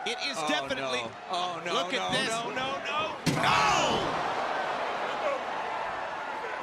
It is definitely. No. Oh no! Look at this. No!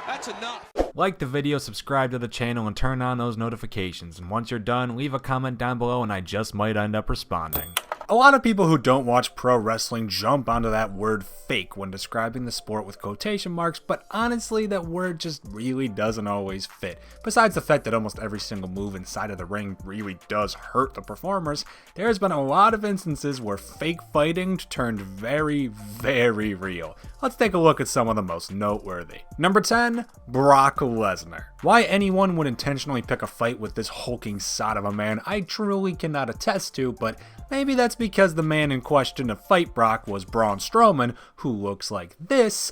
That's enough. Like the video, subscribe to the channel, and turn on those notifications. And once you're done, leave a comment down below and I just might end up responding. A lot of people who don't watch pro wrestling jump onto that word fake when describing the sport with quotation marks, but honestly that word just really doesn't always fit. Besides the fact that almost every single move inside of the ring really does hurt the performers, there's been a lot of instances where fake fighting turned very, very real. Let's take a look at some of the most noteworthy. Number 10, Brock Lesnar. Why anyone would intentionally pick a fight with this hulking sod of a man, I truly cannot attest to, but maybe that's because the man in question to fight Brock was Braun Strowman, who looks like this.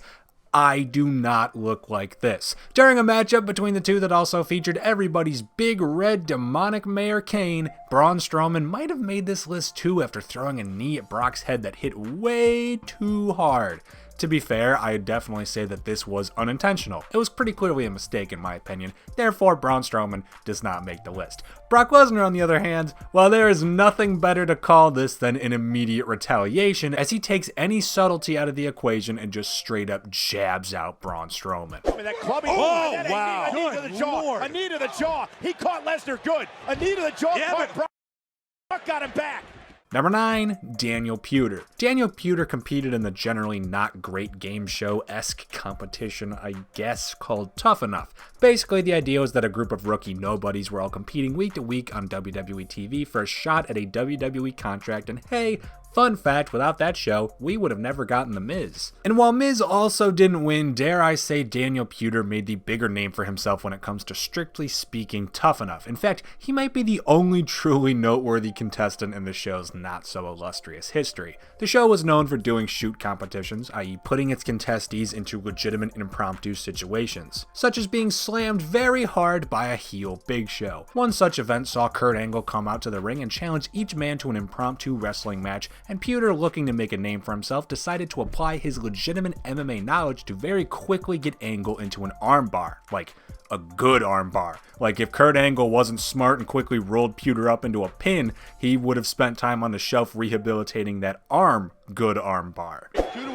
I do not look like this. During a matchup between the two that also featured everybody's big red demonic Mayor Kane, Braun Strowman might have made this list too after throwing a knee at Brock's head that hit way too hard. To be fair, I would definitely say that this was unintentional. It was pretty clearly a mistake in my opinion, therefore Braun Strowman does not make the list. Brock Lesnar on the other hand, well, there is nothing better to call this than an immediate retaliation as he takes any subtlety out of the equation and just straight up jabs out Braun Strowman. Oh, wow. A knee to the jaw. A knee to the jaw. He caught Lesnar good. A knee to the jaw. Yeah, Brock got him back. Number 9, Daniel Puder. Daniel Puder competed in the generally not great game show-esque competition, I guess, called Tough Enough. Basically, the idea was that a group of rookie nobodies were all competing week to week on WWE TV for a shot at a WWE contract, and hey, fun fact, without that show, we would have never gotten The Miz. And while Miz also didn't win, dare I say Daniel Puder made the bigger name for himself when it comes to strictly speaking Tough Enough. In fact, he might be the only truly noteworthy contestant in the show's not so illustrious history. The show was known for doing shoot competitions, i.e. putting its contestees into legitimate impromptu situations, such as being slammed very hard by a heel Big Show. One such event saw Kurt Angle come out to the ring and challenge each man to an impromptu wrestling match, and Puder, looking to make a name for himself, decided to apply his legitimate MMA knowledge to very quickly get Angle into an armbar. Like, a good armbar. Like, if Kurt Angle wasn't smart and quickly rolled Puder up into a pin, he would have spent time on the shelf rehabilitating that good armbar. Puder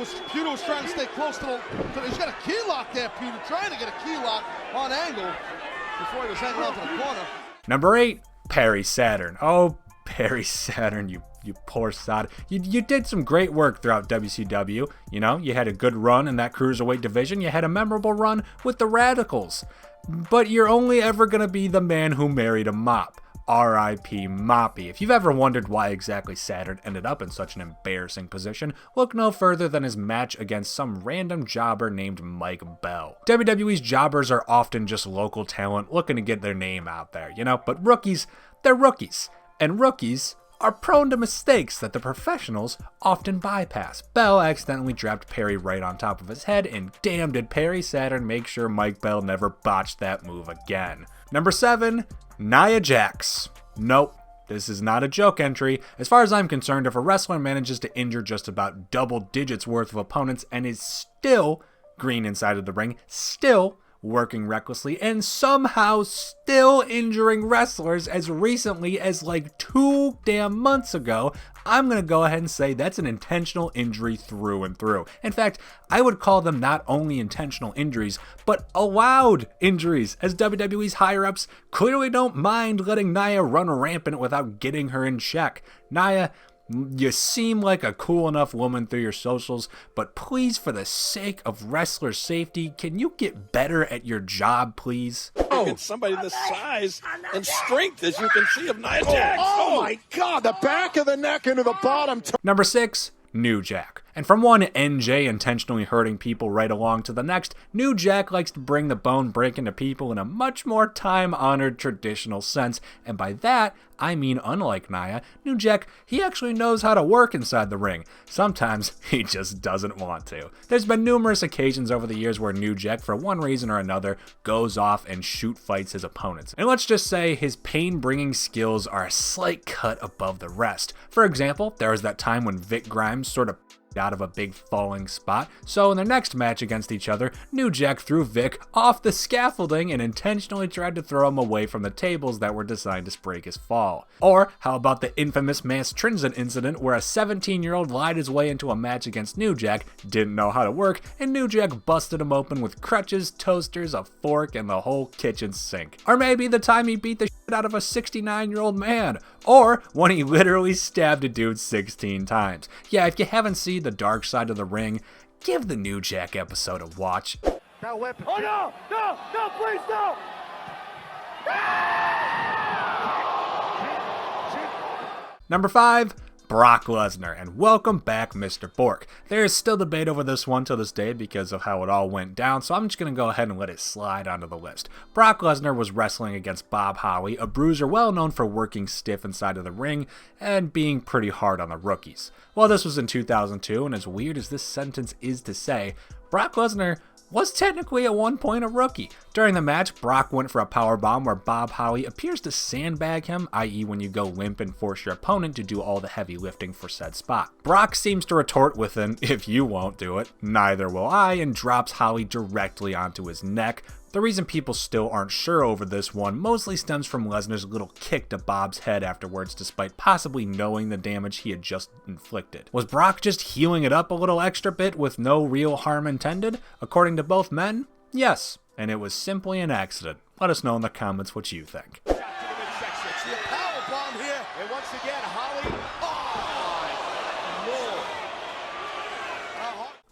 was trying to stay close to the... He's got a key lock there, Puder, trying to get a key lock on Angle before he was hanging out to the corner. Number 8, Perry Saturn. Oh, Perry Saturn, you poor sod. You did some great work throughout WCW. You know, you had a good run in that cruiserweight division. You had a memorable run with the Radicals. But you're only ever going to be the man who married a mop. R.I.P. Moppy. If you've ever wondered why exactly Saturn ended up in such an embarrassing position, look no further than his match against some random jobber named Mike Bell. WWE's jobbers are often just local talent looking to get their name out there, you know, but rookies, they're rookies. And rookies are prone to mistakes that the professionals often bypass. Bell accidentally dropped Perry right on top of his head, and damn did Perry Saturn make sure Mike Bell never botched that move again. Number 7, Nia Jax. Nope, this is not a joke entry. As far as I'm concerned, if a wrestler manages to injure just about double digits worth of opponents and is still green inside of the ring, still working recklessly, and somehow still injuring wrestlers as recently as like 2 damn months ago, I'm going to go ahead and say that's an intentional injury through and through. In fact, I would call them not only intentional injuries, but allowed injuries, as WWE's higher-ups clearly don't mind letting Nia run rampant without getting her in check. Nia, you seem like a cool enough woman through your socials, but please, for the sake of wrestler safety, can you get better at your job, please? Oh, somebody the size and strength, as you can see, of Nia Jax. Oh my God, the back of the neck into the bottom. Number 6, New Jack. And from one NJ intentionally hurting people right along to the next, New Jack likes to bring the bone breaking to people in a much more time-honored traditional sense, and by that, I mean unlike Nia, New Jack, he actually knows how to work inside the ring. Sometimes he just doesn't want to. There's been numerous occasions over the years where New Jack, for one reason or another, goes off and shoot fights his opponents. And let's just say his pain-bringing skills are a slight cut above the rest. For example, there was that time when Vic Grimes sort of out of a big falling spot, so in their next match against each other, Nia Jax threw Vic off the scaffolding and intentionally tried to throw him away from the tables that were designed to break his fall. Or how about the infamous Mass Trinidad incident where a 17-year-old lied his way into a match against Nia Jax, didn't know how to work, and Nia Jax busted him open with crutches, toasters, a fork, and the whole kitchen sink. Or maybe the time he beat the shit out of a 69-year-old man. Or when he literally stabbed a dude 16 times. Yeah, if you haven't seen The Dark Side of the Ring, give the Nia Jax episode a watch. That weapon. Oh no! No! No! Please no! Number 5, Brock Lesnar, and welcome back, Mr. Bork. There is still debate over this one to this day because of how it all went down, so I'm just going to go ahead and let it slide onto the list. Brock Lesnar was wrestling against Bob Holly, a bruiser well known for working stiff inside of the ring and being pretty hard on the rookies. Well, this was in 2002, and as weird as this sentence is to say, Brock Lesnar was technically at one point a rookie. During the match, Brock went for a powerbomb where Bob Holly appears to sandbag him, i.e. when you go limp and force your opponent to do all the heavy lifting for said spot. Brock seems to retort with an, "If you won't do it, neither will I," and drops Holly directly onto his neck. The reason people still aren't sure over this one mostly stems from Lesnar's little kick to Bob's head afterwards, despite possibly knowing the damage he had just inflicted. Was Brock just healing it up a little extra bit with no real harm intended? According to both men, yes, and it was simply an accident. Let us know in the comments what you think. Powerbomb here, and once again, Holly.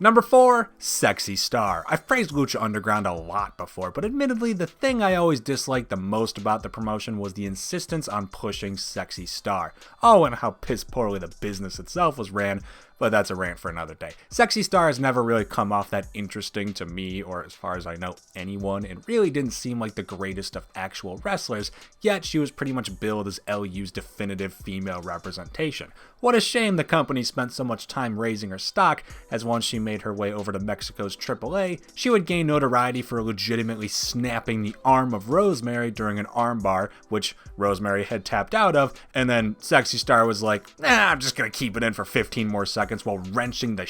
Number 4, Sexy Star. I've praised Lucha Underground a lot before, but admittedly the thing I always disliked the most about the promotion was the insistence on pushing Sexy Star. Oh, and how piss poorly the business itself was ran, but that's a rant for another day. Sexy Star has never really come off that interesting to me, or as far as I know, anyone, and really didn't seem like the greatest of actual wrestlers, yet she was pretty much billed as LU's definitive female representation. What a shame the company spent so much time raising her stock, as once she made her way over to Mexico's AAA, she would gain notoriety for legitimately snapping the arm of Rosemary during an armbar, which Rosemary had tapped out of, and then Sexy Star was like, "Nah, I'm just gonna keep it in for 15 more seconds while wrenching the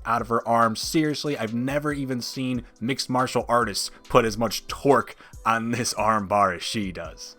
out of her arm." Seriously, I've never even seen mixed martial artists put as much torque on this arm bar as she does.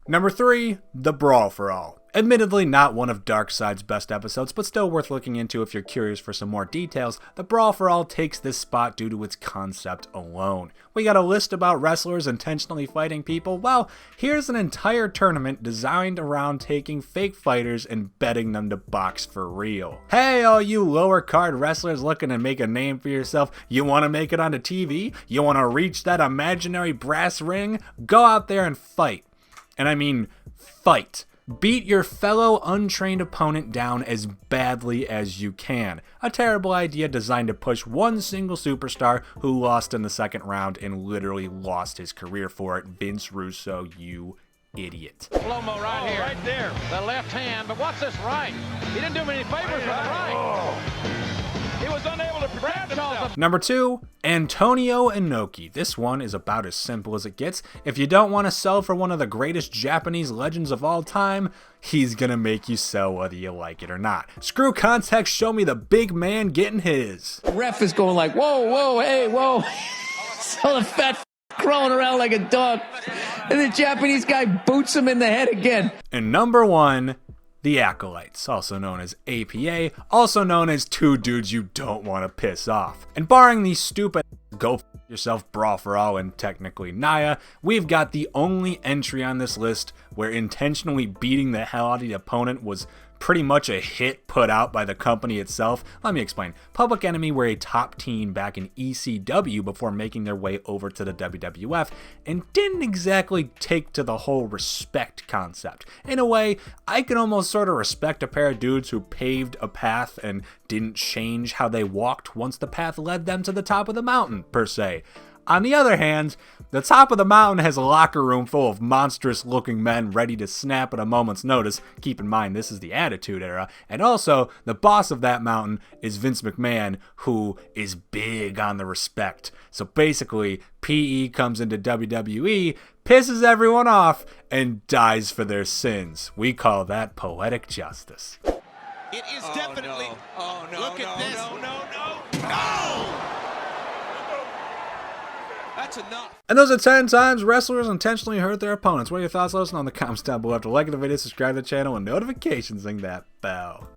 Number 3, the Brawl for All. Admittedly not one of Darkseid's best episodes, but still worth looking into if you're curious for some more details. The Brawl for All takes this spot due to its concept alone. We got a list about wrestlers intentionally fighting people. Well, here's an entire tournament designed around taking fake fighters and betting them to box for real. Hey, all you lower card wrestlers looking to make a name for yourself, you want to make it onto TV? You want to reach that imaginary brass ring? Go out there and fight. And I mean, fight. Beat your fellow untrained opponent down as badly as you can. A terrible idea designed to push one single superstar who lost in the second round and literally lost his career for it. Vince Russo, you idiot. Slow-mo right here. Right there. The left hand, but watch this right. He didn't do me any favors with the right. He was unable to protect himself. Number 2, Antonio Inoki. This one is about as simple as it gets. If you don't want to sell for one of the greatest Japanese legends of all time, he's gonna make you sell whether you like it or not. Screw context, show me the big man getting his. Ref is going like, whoa, whoa, hey, whoa. So the fat crawling around like a dog. And the Japanese guy boots him in the head again. And number 1, the Acolytes, also known as APA, also known as two dudes you don't want to piss off. And barring these stupid go f yourself Brawl for All and technically Nia, we've got the only entry on this list where intentionally beating the hell out of the opponent was pretty much a hit put out by the company itself. Let me explain. Public Enemy were a top team back in ECW before making their way over to the WWF and didn't exactly take to the whole respect concept. In a way, I can almost sort of respect a pair of dudes who paved a path and didn't change how they walked once the path led them to the top of the mountain, per se. On the other hand, the top of the mountain has a locker room full of monstrous-looking men ready to snap at a moment's notice. Keep in mind, this is the Attitude Era. And also, the boss of that mountain is Vince McMahon, who is big on the respect. So basically, PE comes into WWE, pisses everyone off, and dies for their sins. We call that poetic justice. It is definitely. No. Oh, no. Look at this. No. That's enough. And those are 10 times wrestlers intentionally hurt their opponents. What are your thoughts? Let us know in the comments down below. After liking the video, subscribe to the channel, and notifications, ring that bell.